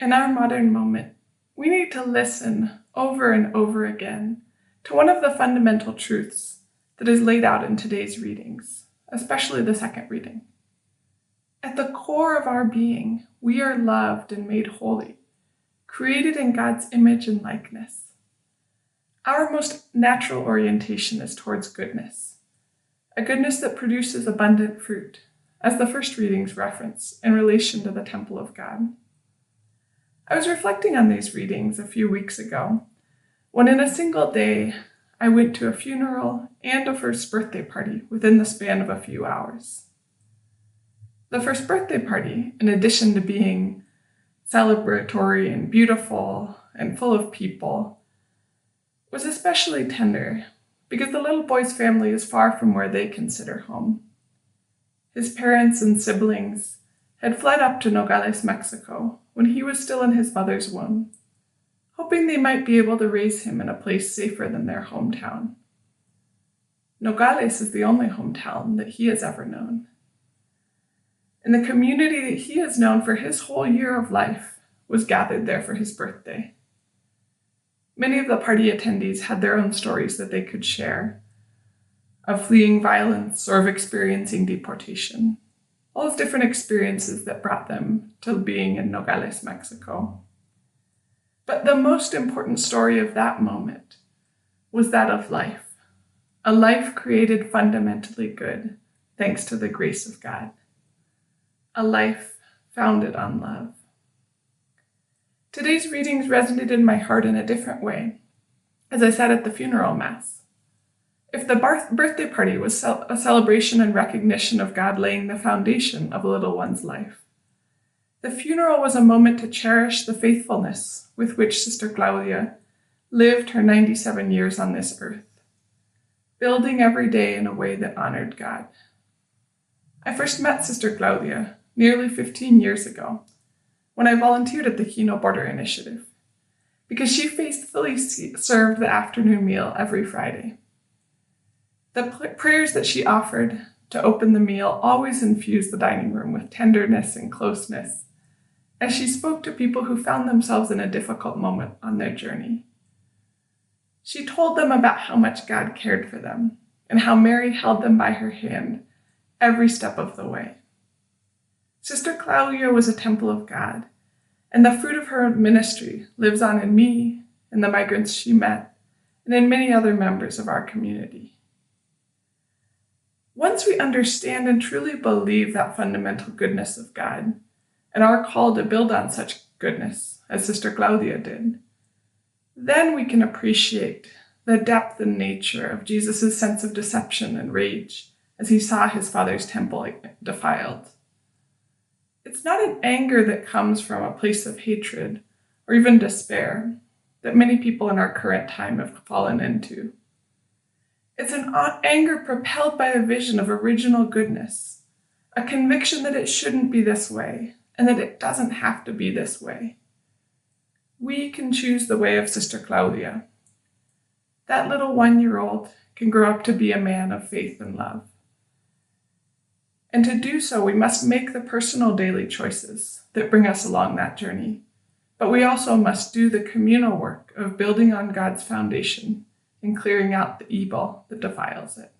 In our modern moment, we need to listen over and over again to one of the fundamental truths that is laid out in today's readings, especially the second reading. At the core of our being, we are loved and made holy, created in God's image and likeness. Our most natural orientation is towards goodness, a goodness that produces abundant fruit, as the first readings reference in relation to the temple of God. I was reflecting on these readings a few weeks ago, when in a single day, I went to a funeral and a first birthday party within the span of a few hours. The first birthday party, in addition to being celebratory and beautiful and full of people, was especially tender because the little boy's family is far from where they consider home. His parents and siblings had fled up to Nogales, Mexico, when he was still in his mother's womb, hoping they might be able to raise him in a place safer than their hometown. Nogales is the only hometown that he has ever known. And the community that he has known for his whole year of life was gathered there for his birthday. Many of the party attendees had their own stories that they could share, of fleeing violence or of experiencing deportation. All those different experiences that brought them to being in Nogales, Mexico. But the most important story of that moment was that of life, a life created fundamentally good thanks to the grace of God, a life founded on love. Today's readings resonated in my heart in a different way as I sat at the funeral mass. If the birthday party was a celebration and recognition of God laying the foundation of a little one's life, the funeral was a moment to cherish the faithfulness with which Sister Claudia lived her 97 years on this earth, building every day in a way that honored God. I first met Sister Claudia nearly 15 years ago when I volunteered at the Kino Border Initiative, because she faithfully served the afternoon meal every Friday. The prayers that she offered to open the meal always infused the dining room with tenderness and closeness as she spoke to people who found themselves in a difficult moment on their journey. She told them about how much God cared for them and how Mary held them by her hand every step of the way. Sister Claudia was a temple of God, and the fruit of her ministry lives on in me, in the migrants she met, and in many other members of our community. Once we understand and truly believe that fundamental goodness of God, and are called to build on such goodness, as Sister Claudia did, then we can appreciate the depth and nature of Jesus' sense of deception and rage as he saw his Father's temple defiled. It's not an anger that comes from a place of hatred or even despair that many people in our current time have fallen into. It's an anger propelled by a vision of original goodness, a conviction that it shouldn't be this way, and that it doesn't have to be this way. We can choose the way of Sister Claudia. That little 1-year-old can grow up to be a man of faith and love. And to do so, we must make the personal daily choices that bring us along that journey. But we also must do the communal work of building on God's foundation and clearing out the evil that defiles it.